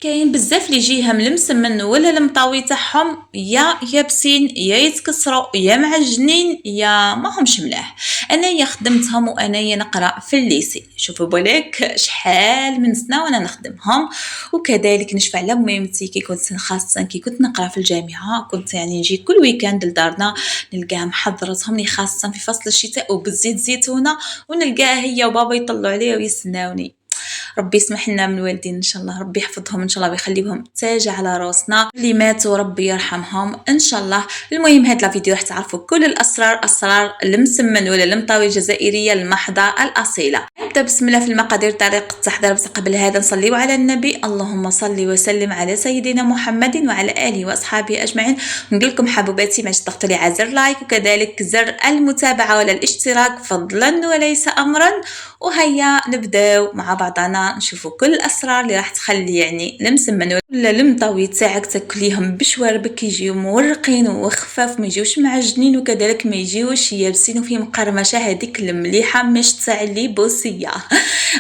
كاين بزاف اللي يجيهم المسمن ولا المطاوي تاعهم يا يابسين يا يتكسروا يا معجنين يا ما همش ملاح. انايا خدمتهم وانايا نقرا في الليسي، شوفوا بالك شحال من سنه وانا نخدمهم. وكذلك نشفع على ميمتي كي كنت خاصه كي كنت نقرا في الجامعه، كنت يعني نجي كل ويكاند لدارنا نلقاها محضرتهم لي خاصه في فصل الشتاء وبالزيت زيتونه، ونلقاها هي وبابا يطلعوا عليا ويستناوني. ربي يسمح لنا من الوالدين ان شاء الله، ربي يحفظهم ان شاء الله ويخليهم تاج على راسنا، اللي ماتوا ربي يرحمهم ان شاء الله. المهم هاد الفيديو راح تعرفوا كل الاسرار، اسرار المسمن ولا المطاوي الجزائريه المحضه الاصيله. نبدا بسم الله في المقادير. طريقه التحضير، بس قبل هذا نصليوا على النبي، اللهم صل وسلم على سيدنا محمد وعلى اله واصحابه اجمعين. نقول لكم حبوباتي ما تضغطوا لي على زر لايك وكذلك زر المتابعه ولا الاشتراك فضلا وليس امرا. وهيا نبداو مع بعضنا نشوفوا كل الاسرار اللي راح تخلي يعني المسمن ولا المطاوي تاعك تاكليهم بشواربك يجيو مورقين وخفاف، ما يجيوش معجنين وكذلك ما يجيوش يابسين وفيهم قرمشه هذيك المليحه مش تاع اللي بوسيه.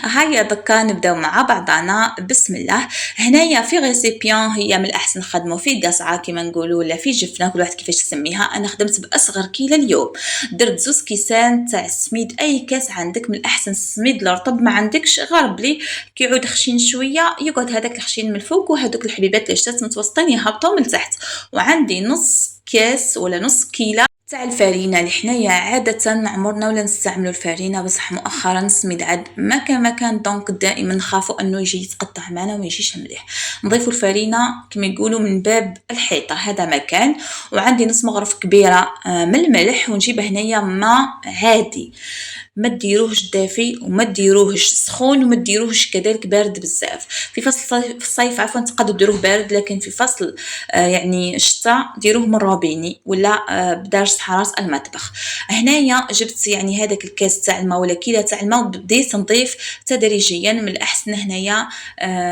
هيا دكا نبداو مع بعضنا بسم الله. هنايا في غيسيبيون هي من الاحسن نخدموا في قصعه كيما نقولوا ولا في جفنه، كل واحد كيفاش تسميها. انا خدمت باصغر كيله اليوم، درت 2 كيسان تاع السميد، اي كاس عندك من الاحسن السميد الرطب، ما عندكش غرب لي كيعود خشين شويه يقعد هذاك الخشين من الفوق وهذوك الحبيبات اللي شتات متوسطين يهبطوا من تحت. وعندي نص كاس ولا نص كيله تاع الفارينه اللي حنايا عاده عمرنا ولا نستعملوا الفارينه، بصح مؤخرا السميد عاد ما كان دونك دائما نخافوا انه يجي يتقطع معنا وما يجيش مليح، نضيفوا الفارينه كما يقولوا من باب الحيطه، هذا مكان. وعندي نص مغرف كبيره من الملح، ونجيب هنايا ماء عادي، ما ديروهش دافي وما ديروهش سخون وما ديروهش كذلك بارد بزاف. في فصل الصيف عفوا تقدروا ديروه بارد، لكن في فصل يعني الشتاء ديروه من روبيني ولا بدرجه حراره المطبخ. هنايا جبت يعني هذاك الكاس تاع الماء ولا كيله تاع الماء، وبديت نضيف تدريجيا. من الاحسن هنايا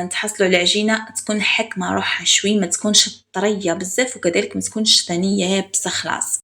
تحصلوا على عجينه تكون حكمه روحها شوي، ما تكونش طريه بزاف وكذلك ما تكونش ثانيه يابسه خلاص.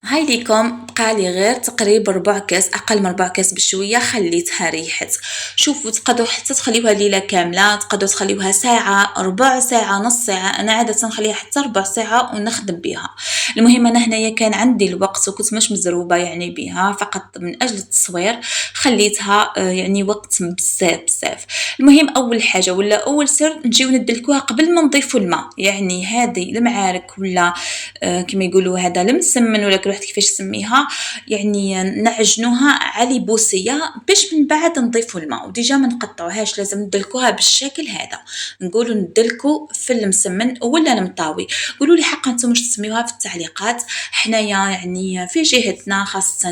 هاي ليكم بقالي غير تقريبا ربع كاس، اقل من ربع كاس بشويه، خليتها ريحت. شوفوا تقدروا حتى تخليوها ليله كامله، تقدروا تخليوها ساعه، ربع ساعه، نص ساعه، انا عاده نخليها حتى ربع ساعه ونخدم بها. المهم انا هنايا كان عندي الوقت وكنت مش مزروبه يعني بها، فقط من اجل التصوير خليتها يعني وقت بزاف. المهم اول حاجه ولا اول سر نجيو ندلكوها قبل ما نضيفوا الماء، يعني هذه المعارك ولا كما يقولوا هذا المسمن ولا كل واحد كيفاش يسميها، يعني نعجنوها على بوسيه باش من بعد نضيفوا الماء، وديجا ما نقطعوهاش، لازم ندلكوها بالشكل هذا. نقولوا ندلكو في المسمن ولا المطاوي. قولوا لي حقا انتم واش تسميوها في التعليقات. حنايا يعني في جهتنا خاصه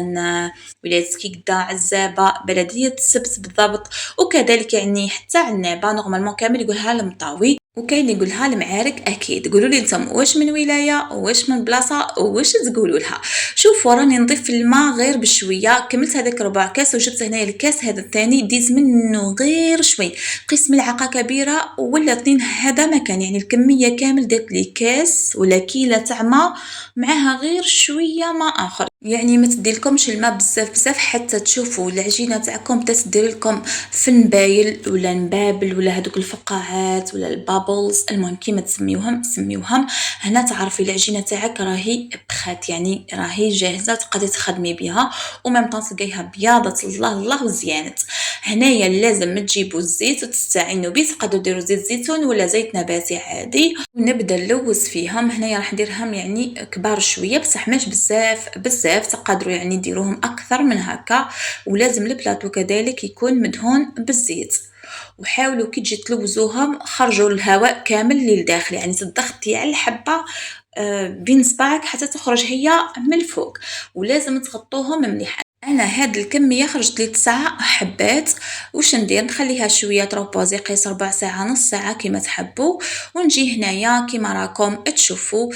ولايه كيكدا عزابه بلديه السبت بالضبط، وكذلك يعني حتى عنابه نورمالمون كامل يقولها المطاوي، وكاين اللي يقولها المعارك. اكيد قولوا لي نتوما واش من ولايه واش من بلاصه واش تقولوا لها. شوفوا راني نضيف الماء غير بشويه، كملت هذاك ربع كاس وجبت هنايا الكاس هذا الثاني ديت منه غير شوي، قيس ملعقه كبيره ولا 2، هذا ما كان يعني الكميه كامل دات لي كاس ولا كيله تاع ماء معها غير شويه ماء اخر. يعني ما تديلكمش الماء بزاف حتى تشوفوا العجينه تاعكم تدير لكم في نبايل ولا نبابل ولا هذوك الفقاعات ولا البابلز، المهم كيما سميوهم. هنا تعرفي العجينه تاعك راهي بخات، يعني راهي جاهزه تقدري تخدمي بها، وميم طون تلقايها بياضه الله وزيانت. هنايا لازم تجيبوا الزيت وتستعينوا به، تقدروا ديروا زيت زيتون ولا زيت نباتي عادي، ونبدا نلوز فيهم. هنايا راح نديرهم يعني كبار شويه بصح ماش بزاف، تقدروا يعني ديروهم اكثر من هكا. ولازم البلاطو كذلك يكون مدهون بالزيت، وحاولوا كي تجي تلوزوهم خرجوا الهواء كامل للداخل، يعني تضغطي على الحبه بين صباعك حتى تخرج هي من الفوق، ولازم تغطوهم مليح. انا هاد الكميه خرجت لي 9 حبات. واش ندير؟ نخليها شويه تروبوزي قيس ربع ساعه نص ساعه كيما تحبوا، ونجي هنايا كيما راكم تشوفوا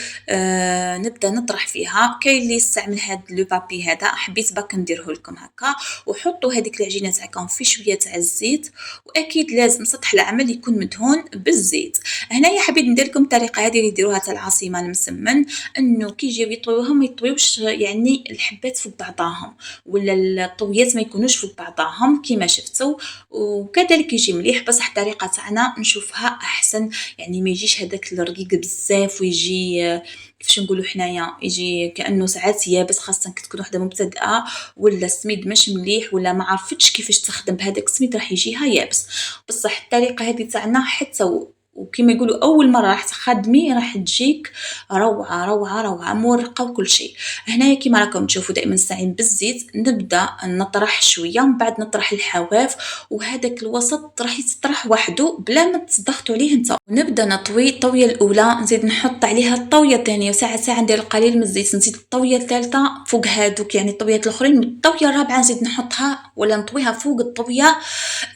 نبدا نطرح فيها. كاين اللي يستعمل هاد لو بابي هذا، حبيت باك نديره لكم هكا. وحطوا هذيك العجينه تاعكم في شويه تاع الزيت، واكيد لازم سطح العمل يكون مدهون بالزيت. هنايا حبيت ندير لكم الطريقه هذه اللي يديروها تاع العاصمه المسمن، انه كي يجيو يطويوهم ما يطويوش يعني الحبات فوق بعضاهم، ولا الطويات ما يكونوش فوق بعضاهم كيما شفتوا، وكذلك يجي مليح بصح الطريقه تاعنا نشوفها احسن، يعني ما يجيش هذاك الرقيق بزاف ويجي كيفاش نقولوا حنايا يجي كانه ساعات يابس، خاصه كي تكون وحده مبتدئه ولا السميد مش مليح ولا ما عرفتش كيفاش تخدم بهذاك السميد راح يجيها يابس. بصح الطريقه هذه تاعنا حتى وكما يقولوا اول مره راح تخدمي راح تجيك روعه روعه روعه مورقه وكل شيء. هنايا كما راكم تشوفوا دائما نستعين بالزيت، نبدا نطرح شويه من بعد نطرح الحواف، وهذاك الوسط راح يتطرح وحده بلا ما تضغطوا عليه نتا. ونبدا نطوي الطويه الاولى، نزيد نحط عليها الطويه الثانيه، وساعه ساعه ندير القليل من الزيت، نزيد الطويه الثالثه فوق هادوك يعني الطويات الاخرين، الطويه الرابعه نزيد نحطها ولا نطويها فوق الطويه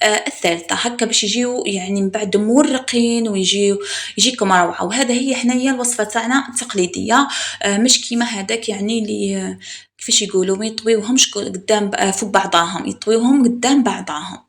الثالثه، هكا باش يجيو يعني من بعد مورقين ويجيكم روعه. وهذا هي حنايا الوصفه تاعنا التقليديه، مش كيما هذاك يعني اللي كيفاش يقولوا ما يطويوهمش قدام فوق بعضاهم، يطويوهم قدام بعضاهم.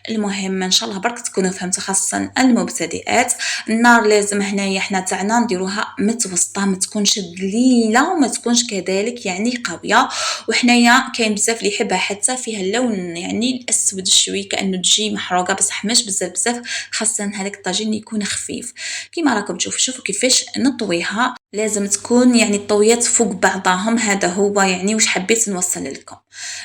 المهم ان شاء الله برك تكونوا فهمتوا، خاصه المبتدئات. النار لازم هنايا حنا تاعنا نديروها متوسطه، ما تكونش ذليله وما تكونش كذلك يعني قويه. وحنايا كاين بزاف اللي يحبها حتى فيها اللون يعني الاسود شوي كانه تجي محروقه، بصح مش بزاف بزاف، خاصه هذاك الطاجين يكون خفيف. كيما راكم تشوفوا شوفوا كيفاش نطويها، لازم تكون يعني الطويات فوق بعضهم، هذا هو يعني واش حبيت نوصل لكم.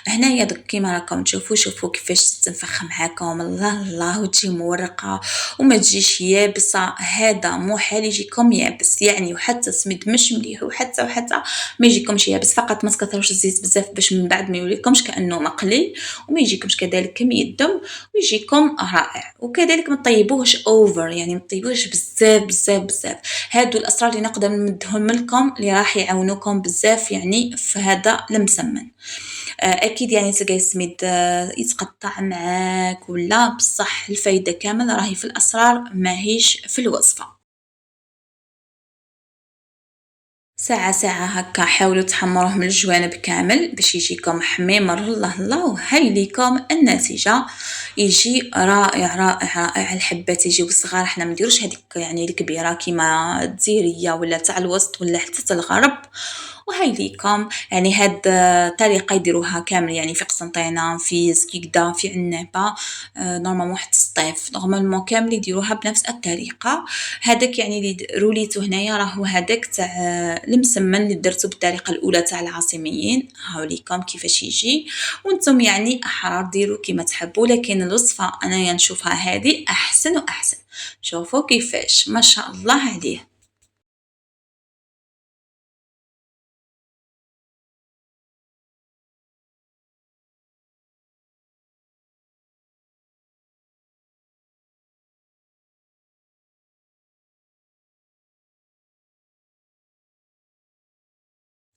هنايا دوك كيما راكم تشوفوا شوفوا كيفاش تنفخ معاكم، الله الله وتجي مورقه وما تجيش يابسه، هذا مو حال يجيكم يابس يعني، وحتى سميد مش مليح وحتى ما يجيكمش يابس، فقط ما تكثروش الزيت بزاف باش من بعد ما يوليكمش كانه مقلي وما يجيكمش كذلك كمية الدم ويجيكم رائع. وكذلك ما تطيبوهش اوفر يعني ما تطيبوهش بزاف بزاف بزاف. هادو الاسرار اللي نقدر نمدهم لكم اللي راح يعاونوكم بزاف يعني في هذا المسمن. اكيد يعني تلقاي السميد يتقطع معاك ولا، بصح الفايده كامل راهي في الاسرار ماهيش في الوصفه. ساعة ساعة هكا حاولوا تحمروه من الجوانب كامل باش يجيكم حميمر، الله الله وهاي ليكم النتيجة، يجي رائع رائع رائع. الحبات يجيو صغار، احنا ما نديروش هذيك يعني الكبيرة كيما الجزيرية ولا تاع الوسط ولا حتى تاع الغرب. وهاي ليكم يعني هاد طريقة يديروها كامل يعني في قسنطينة في زكيكدا في عنابة، نورمالمون حتى الصيف نورمالمون كامل يديروها بنفس الطريقة. هذاك يعني اللي روليتو هنايا راهو هذاك تاع المسمن اللي درتو بالطريقة الأولى تاع العاصميين، هاوليكم كيفاش يجي. وانتم يعني أحرار ديروا كيما تحبوا، لكن الوصفة أنا نشوفها هذه أحسن وأحسن. شوفوا كيفاش ما شاء الله عليه.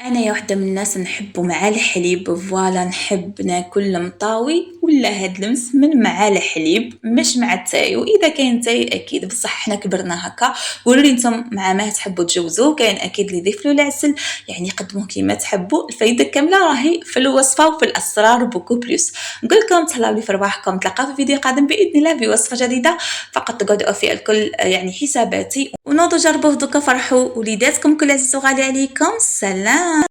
انا يا وحده من الناس نحبو مع الحليب، فوالا نحب ناكل المطاوي ولا هاد المسمن مع الحليب مش مع التاي، واذا كاين تاي اكيد، بصح حنا كبرنا هكا. قولوا لي نتوما مع ما تحبوا تجوزوا، كاين اكيد اللي يضيف له العسل، يعني قدموه كيما تحبوا. الفايده كامله راهي في الوصفه وفي الاسرار بوكو بلوس. نقول لكم تهلاو لي في رواحكم، نتلاقاو في فيديو قادم باذن الله بوصفه جديده. فقط تقعدوا في الكل يعني حساباتي ونوضوا جربوه دوكا، فرحوا وليداتكم كل عزيز وغالي عليكم. سلام.